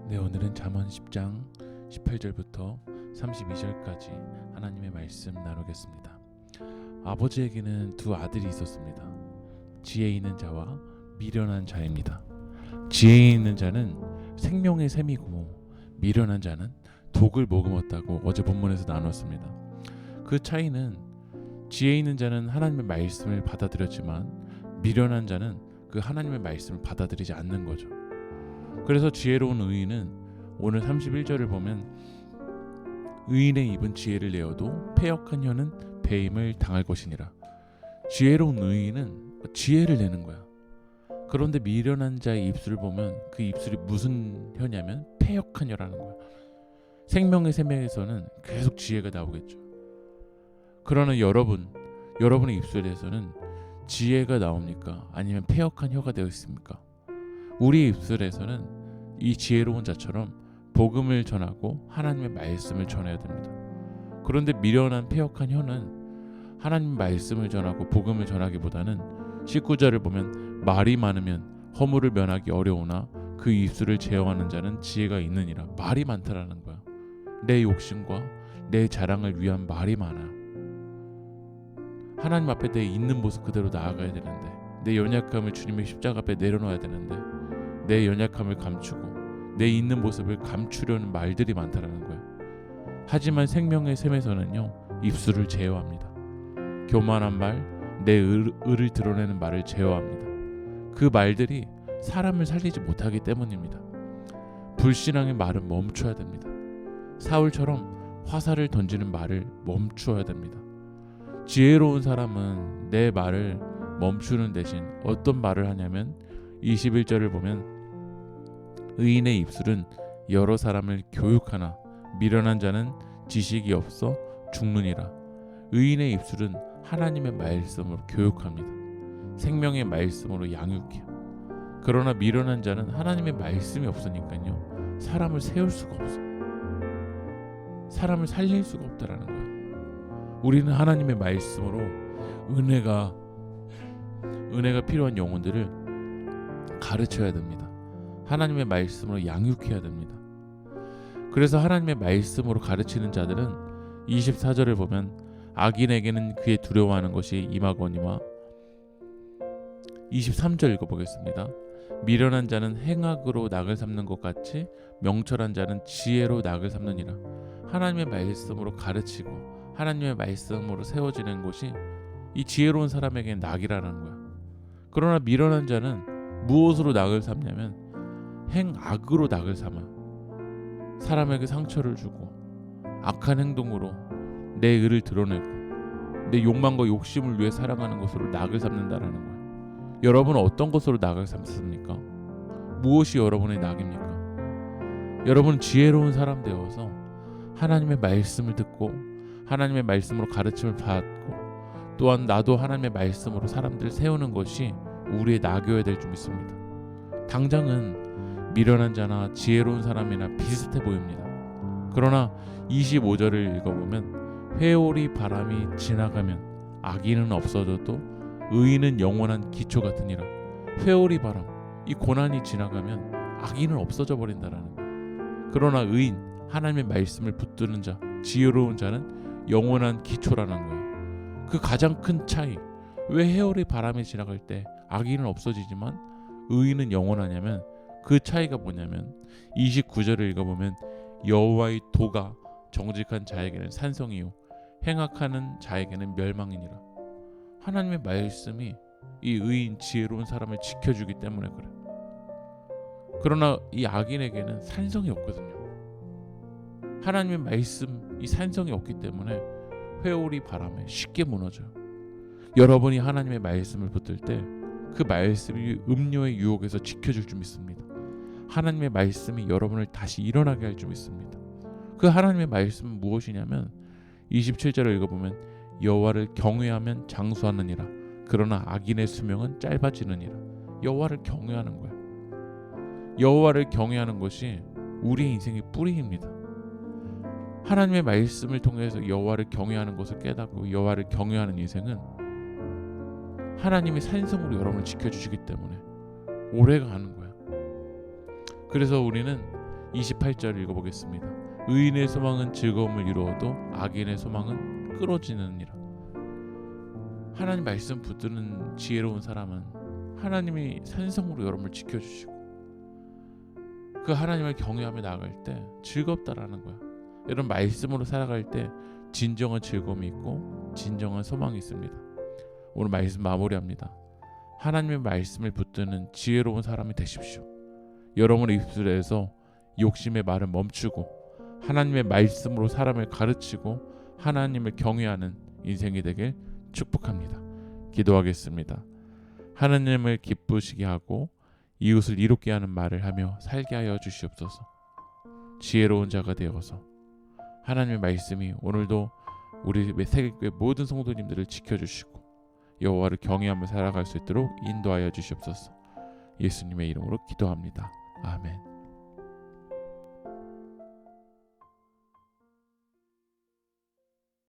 네, 오늘은 잠언 10장 18절부터 32절까지 하나님의 말씀 나누겠습니다. 아버지에게는 두 아들이 있었습니다. 지혜 있는 자와 미련한 자입니다. 지혜 있는 자는 생명의 샘이고 미련한 자는 독을 머금었다고 어제 본문에서 나눴습니다. 그 차이는 지혜 있는 자는 하나님의 말씀을 받아들였지만 미련한 자는 그 하나님의 말씀을 받아들이지 않는 거죠. 그래서 지혜로운 의인은 오늘 31절을 보면 의인의 입은 지혜를 내어도 패역한 혀는 배임을 당할 것이니라. 지혜로운 의인은 지혜를 내는 거야. 그런데 미련한 자의 입술을 보면 그 입술이 무슨 혀냐면 패역한 혀라는 거야. 생명의 샘에서는 계속 지혜가 나오겠죠. 그러나 여러분의 입술에서는 지혜가 나옵니까? 아니면 패역한 혀가 되어 있습니까? 우리의 입술에서는 이 지혜로운 자처럼 복음을 전하고 하나님의 말씀을 전해야 됩니다. 그런데 미련한 패역한 혀는 하나님의 말씀을 전하고 복음을 전하기보다는 19절을 보면 말이 많으면 허물을 면하기 어려우나 그 입술을 제어하는 자는 지혜가 있느니라. 말이 많다라는 거야. 내 욕심과 내 자랑을 위한 말이 많아. 하나님 앞에 내 있는 모습 그대로 나아가야 되는데, 내 연약함을 주님의 십자가 앞에 내려놓아야 되는데 내 연약함을 감추고 내 있는 모습을 감추려는 말들이 많다라는 거예요. 하지만 생명의 샘에서는요, 입술을 제어합니다. 교만한 말, 내 의를 드러내는 말을 제어합니다. 그 말들이 사람을 살리지 못하기 때문입니다. 불신앙의 말은 멈춰야 됩니다. 사울처럼 화살을 던지는 말을 멈추어야 됩니다. 지혜로운 사람은 내 말을 멈추는 대신 어떤 말을 하냐면 21절을 보면 의인의 입술은 여러 사람을 교육하나 미련한 자는 지식이 없어 죽느니라. 의인의 입술은 하나님의 말씀으로 교육합니다. 생명의 말씀으로 양육해요. 그러나 미련한 자는 하나님의 말씀이 없으니까요, 사람을 세울 수가 없어. 사람을 살릴 수가 없다라는 거예요. 우리는 하나님의 말씀으로 은혜가 필요한 영혼들을 가르쳐야 됩니다. 하나님의 말씀으로 양육해야 됩니다. 그래서 하나님의 말씀으로 가르치는 자들은 24절을 보면 악인에게는 그의 두려워하는 것이 임하거니와 23절 읽어보겠습니다. 미련한 자는 행악으로 낙을 삼는 것 같이 명철한 자는 지혜로 낙을 삼느니라. 하나님의 말씀으로 가르치고 하나님의 말씀으로 세워지는 것이 이 지혜로운 사람에게는 낙이라는 거야. 그러나 미련한 자는 무엇으로 낙을 삼냐면 행악으로 낙을 삼아 사람에게 상처를 주고 악한 행동으로 내 의를 드러내고 내 욕망과 욕심을 위해 살아가는 것으로 낙을 삼는다라는 거예요. 여러분은 어떤 것으로 낙을 삼습니까? 무엇이 여러분의 낙입니까? 여러분은 지혜로운 사람 되어서 하나님의 말씀을 듣고 하나님의 말씀으로 가르침을 받고 또한 나도 하나님의 말씀으로 사람들을 세우는 것이 우리의 낙이어야 될 줄 믿습니다. 당장은 미련한 자나 지혜로운 사람이나 비슷해 보입니다. 그러나 25절을 읽어보면 회오리 바람이 지나가면 악인은 없어져도 의인은 영원한 기초 같으니라. 회오리 바람, 이 고난이 지나가면 악인은 없어져 버린다라는 거예요. 그러나 의인, 하나님의 말씀을 붙드는 자, 지혜로운 자는 영원한 기초라는 거예요. 그 가장 큰 차이, 왜 회오리 바람이 지나갈 때 악인은 없어지지만 의인은 영원하냐면 그 차이가 뭐냐면 29절을 읽어보면 여호와의 도가 정직한 자에게는 산성이요 행악하는 자에게는 멸망이니라. 하나님의 말씀이 이 의인 지혜로운 사람을 지켜주기 때문에 그래. 그러나 이 악인에게는 산성이 없거든요. 하나님의 말씀, 이 산성이 없기 때문에 회오리 바람에 쉽게 무너져요. 여러분이 하나님의 말씀을 붙들 때 그 말씀이 음료의 유혹에서 지켜줄 줄 믿습니다. 하나님의 말씀이 여러분을 다시 일어나게 할 줄 믿습니다. 그 하나님의 말씀은 무엇이냐면 27절을 읽어보면 여호와를 경외하면 장수하느니라. 그러나 악인의 수명은 짧아지느니라. 여호와를 경외하는 거야. 여호와를 경외하는 것이 우리의 인생의 뿌리입니다. 하나님의 말씀을 통해서 여호와를 경외하는 것을 깨닫고 여호와를 경외하는 인생은 하나님의 산성으로 여러분을 지켜주시기 때문에 오래가 가는 거야. 그래서 우리는 28절 읽어보겠습니다. 의인의 소망은 즐거움을 이루어도 악인의 소망은 끊어지느니라. 하나님 말씀 붙드는 지혜로운 사람은 하나님이 산성으로 여러분을 지켜주시고 그 하나님을 경외하며 나아갈 때 즐겁다라는 거야. 여러분 말씀으로 살아갈 때 진정한 즐거움이 있고 진정한 소망이 있습니다. 오늘 말씀 마무리합니다. 하나님의 말씀을 붙드는 지혜로운 사람이 되십시오. 여러분의 입술에서 욕심의 말을 멈추고 하나님의 말씀으로 사람을 가르치고 하나님을 경외하는 인생이 되길 축복합니다. 기도하겠습니다. 하나님을 기쁘시게 하고 이웃을 이롭게 하는 말을 하며 살게 하여 주시옵소서. 지혜로운 자가 되어서 하나님의 말씀이 오늘도 우리 세계교회 모든 성도님들을 지켜주시고 여호와를 경외하며 살아갈 수 있도록 인도하여 주시옵소서. 예수님의 이름으로 기도합니다. 아멘.